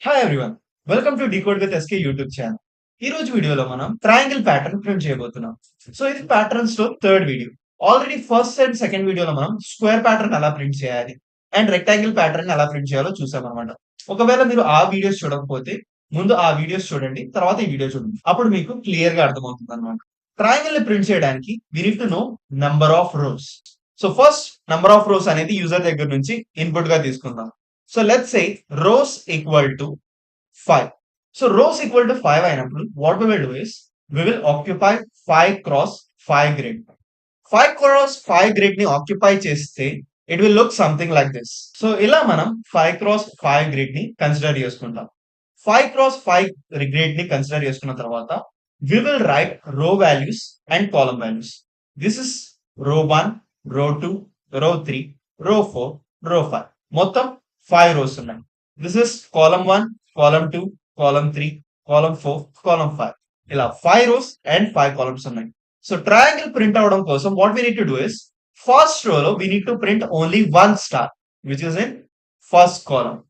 Hi everyone. Welcome to decode with SK YouTube channel. ఈ రోజు వీడియోలో మనం ట్రయాంగిల్ ప్యాటర్న్ ప్రింట్ చేయబోతున్నాం. సో ఇది ప్యాటర్న్స్ లో third video. Already first and second వీడియోలో మనం స్క్వేర్ ప్యాటర్న్ ఎలా ప్రింట్ చేయాలి అండ్ రెక్టాంగిల్ ప్యాటర్న్ ఎలా ప్రింట్ చేయాలో చూసామన్నమాట. ఒకవేళ మీరు ఆ వీడియోస్ చూడకపోతే ముందు ఆ వీడియోస్ చూడండి, తర్వాత ఈ వీడియో చూడండి. అప్పుడు మీకు క్లియర్ గా అర్థమవుతుంది అనమాట. ట్రయాంగిల్ ని ప్రింట్ చేయడానికి we need to know number of rows. So first number of rows అనేది యూజర్ దగ్గర నుంచి ఇన్పుట్ గా తీసుకుందాం. So let's say rows equal to 5. So rows equal to 5 అయినప్పుడు what we will do is we will occupy 5 cross 5 grid. 5 cross 5 grid ని occupy చేస్తే it will look something like this. So ఇలా మనం 5 cross 5 grid ని consider చేసుకుంటాం. 5 cross 5 grid ని consider చేసుకున్న తర్వాత we will write row values and column values. This is row 1, row 2, row 3, row 4, row 5. మొత్తం 5 rows ఉన్నాయి. This is column 1, column 2, column 3, column 4, column 5. ఇలా 5 rows and 5 columns ఉన్నాయి. So triangle print అవడం కోసం what we need to do is first row లో we need to print only one star which is in first column.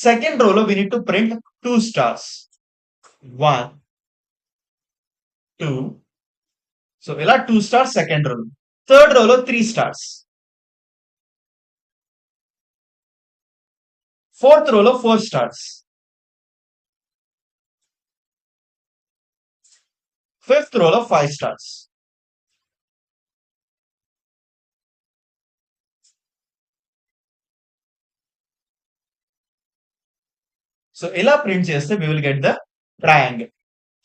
Second row లో we need to print two stars, 1, 2. So ఇలా 2 stars second row లో. Third row లో 3 stars. Fourth రో లో 4 stars. Fifth రో లో 5 stars. So ఇలా print చేస్తే we will get the triangle.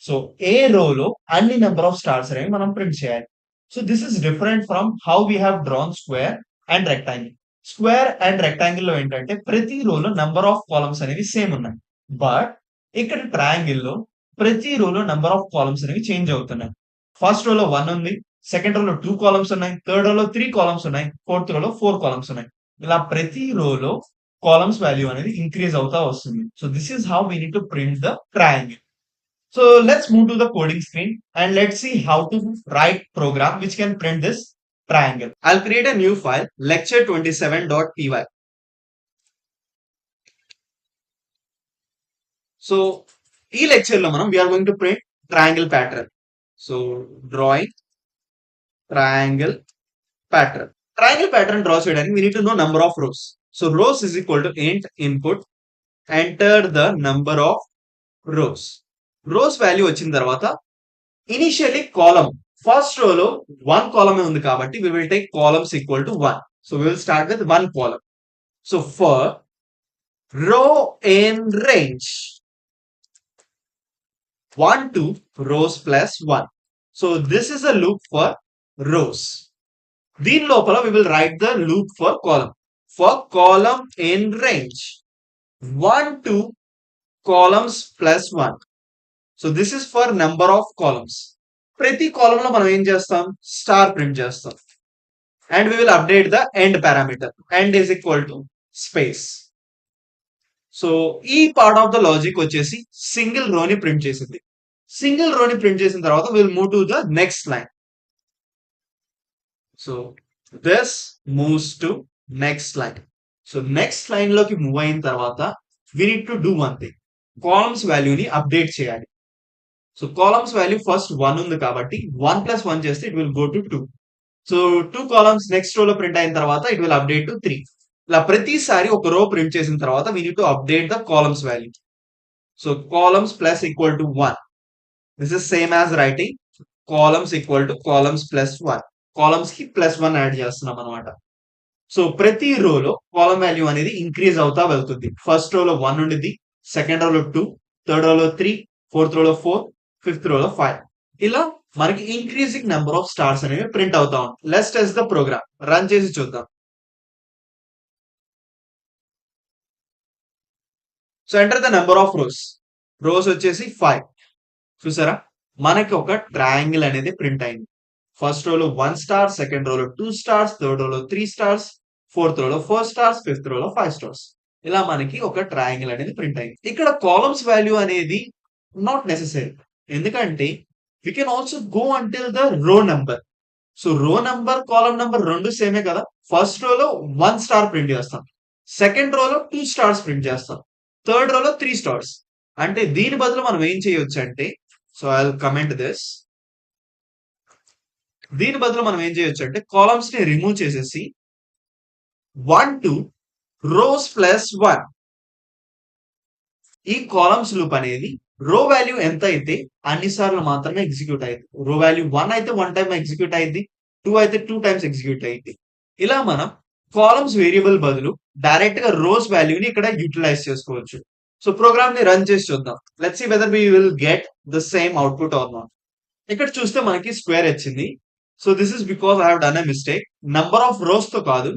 So ఏ రో లో అన్ని నెంబర్ ఆఫ్ స్టార్స్ అనేవి మనం ప్రింట్ చేయాలి. So this is different from how we have drawn square and rectangle. Square and rectangle లో ఏంటంటే ప్రతి రోలో నంబర్ ఆఫ్ కాలమ్స్ అనేవి సేమ్ ఉన్నాయి. బట్ ఇక్కడ ట్రయాంగిల్ లో ప్రతి రోలో నంబర్ ఆఫ్ కాలమ్స్ అనేవి చేంజ్ అవుతున్నాయి. ఫస్ట్ రోలో 1 ఉంది, సెకండ్ రోలో 2 కాలమ్స్ ఉన్నాయి, థర్డ్ రోలో 3 కాలమ్స్ ఉన్నాయి, ఫోర్త్ రోలో 4 కాలమ్స్ ఉన్నాయి. ఇలా ప్రతి రోలో కాలమ్స్ వాల్యూ అనేది ఇంక్రీజ్ అవుతా వస్తుంది. So this is how we need to print the triangle. So let's move to the coding screen and let's see how to write program which can print this triangle. I'll create a new file lecture27.py. So ఈ lecture లో మనం we are going to print triangle pattern. So drawing triangle pattern. Triangle pattern draw చేయడానికి we need to know number of rows. So rows is equal to int input enter the number of rows. Rows value వచ్చిన తర్వాత initially column first row లో 1 column ఉంది కాబట్టి we will take columns equal to 1. So we will start with 1 column. So for row in range 1 to rows plus 1. So this is a loop for rows. దీని లోపల we will write the loop for column in range 1 to columns plus 1. So this is for number of columns. ప్రతి column లో మనం ఏం చేస్తాం, star print చేస్తాం. And we will update the end parameter. End is equal to space. So ఈ part of the logic వచ్చేసి single రోని print చేసింది. సింగిల్ రోని ప్రింట్ చేసిన తర్వాత will move to the next line. So this moves to next line. So next line లోకి move అయిన తర్వాత we need to do one thing, columns వాల్యూని అప్డేట్ చేయాలి. సో కాలమ్స్ వాల్యూ ఫస్ట్ 1 ఉంది కాబట్టి 1 ప్లస్ 1 చేస్తే it will go to 2. So 2 columns next రోలో print అయిన తర్వాత ఇట్ విల్ అప్డేట్ టు 3. ఇలా ప్రతిసారి ఒక రో ప్రింట్ చేసిన తర్వాత we need to update the columns value. So columns plus equal to 1. This is same as writing columns equal to columns plus 1. Columns కి ప్లస్ 1 యాడ్ చేస్తున్నాం అనమాట. సో ప్రతి రోలో కాలమ్ వాల్యూ అనేది ఇంక్రీజ్ అవుతా వెళ్తుంది. ఫస్ట్ రోలో 1 ఉండిద్ది, సెకండ్ రోలో 2, థర్డ్ రోలో 3, ఫోర్త్ రోలో 4, ఫిఫ్త్ రోలో 5. ఇలా మనకి ఇంక్రీజింగ్ నెంబర్ ఆఫ్ స్టార్స్ అనేవి ప్రింట్ అవుతా ఉంటాయి. Let's test the program. Run చేసి చూద్దాం. So enter the number of rows. Rows వచ్చేసి 5. చూసారా, మనకి ఒక ట్రయాంగిల్ అనేది ప్రింట్ అయింది. ఫస్ట్ రోలో 1 స్టార్, సెకండ్ రోలో 2 స్టార్స్, థర్డ్ రోలో 3 స్టార్స్, ఫోర్త్ రోలో 4 స్టార్స్, ఫిఫ్త్ రోలో 5 స్టార్స్. ఇలా మనకి ఒక ట్రయాంగిల్ అనేది ప్రింట్ అయింది. ఇక్కడ కాలమ్స్ వాల్యూ అనేది నాట్ నెసెసరీ, ఎందుకంటే we can also go until the row number. So row number column number రెండు సేమే కదా. ఫస్ట్ రోలో 1 స్టార్ ప్రింట్ చేస్తాం, సెకండ్ రోలో 2 స్టార్స్ ప్రింట్ చేస్తాం, థర్డ్ రోలో 3 స్టార్స్. అంటే దీని బదులు మనం ఏం చేయొచ్చు అంటే, so I will comment this. దీని బదులు మనం ఏం చేయొచ్చు అంటే కాలమ్స్ ని రిమూవ్ చేసేసి 1 to రోస్ ప్లస్ 1 ఈ కాలమ్స్ లూప్ అనేది రో వాల్యూ ఎంత అయితే అన్ని సార్లు మాత్రమే ఎగ్జిక్యూట్ అయ్యింది. రో వాల్యూ 1 అయితే 1 టైమ్ ఎగ్జిక్యూట్ అయ్యింది. 2 అయితే 2 టైమ్స్ ఎగ్జిక్యూట్ అయ్యింది. ఇలా మనం కాలమ్స్ వేరియబుల్ బదులు డైరెక్ట్ గా రోస్ వాల్యూని ఇక్కడ యూటిలైజ్ చేసుకోవచ్చు. సో ప్రోగ్రామ్ ని రన్ చేసి చూద్దాం. Let's see whether we will get the same output or not. ఇక్కడ చూస్తే మనకి స్క్వేర్ వచ్చింది. So this is because I have done a mistake. Number of rows తో కాదు,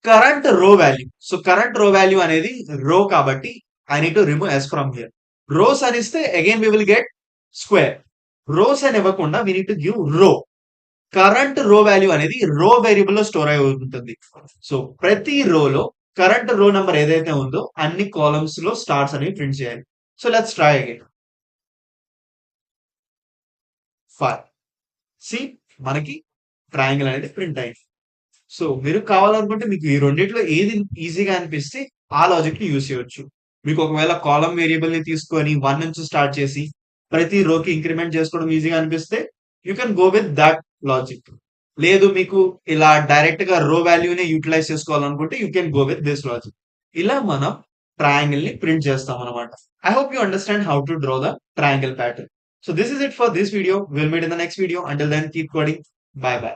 current row value. So current row value అనేది row కాబట్టి I need to remove s from here. Rows అని ఇస్తే again we will get square. Rows అని ఇవ్వకుండా we need to give row. Current row value అనేది రో వేరియబుల్ లో store అయి ఉంటుంది. సో ప్రతి రోలో కరెంట్ రో నెంబర్ ఏదైతే ఉందో అన్ని కాలమ్స్ లో స్టార్స్ అనేవి ప్రింట్ చేయాలి. So let's try again. 5. See మనకి ట్రయాంగిల్ అనేది ప్రింట్ అయింది. సో మీరు కావాలనుకుంటే మీకు ఈ రెండిట్లో ఏది ఈజీగా అనిపిస్తే ఆ లాజిక్ ని యూజ్ చేయొచ్చు. మీకు ఒకవేళ కాలమ్ వేరియబుల్ ని తీసుకొని 1 నుంచి స్టార్ట్ చేసి ప్రతి రోకి ఇంక్రిమెంట్ చేసుకోవడం ఈజీగా అనిపిస్తే you can go with that logic. లేదు మీకు ఇలా డైరెక్ట్ గా రో వాల్యూని యూటిలైజ్ చేసుకోవాలనుకుంటే you can go with this logic. ఇలా మనం ట్రయాంగిల్ ని ప్రింట్ చేస్తాం అనమాట. I hope you understand how to draw the triangle pattern. So this is it for this video. We'll meet in the next video. Until then, keep coding. Bye bye.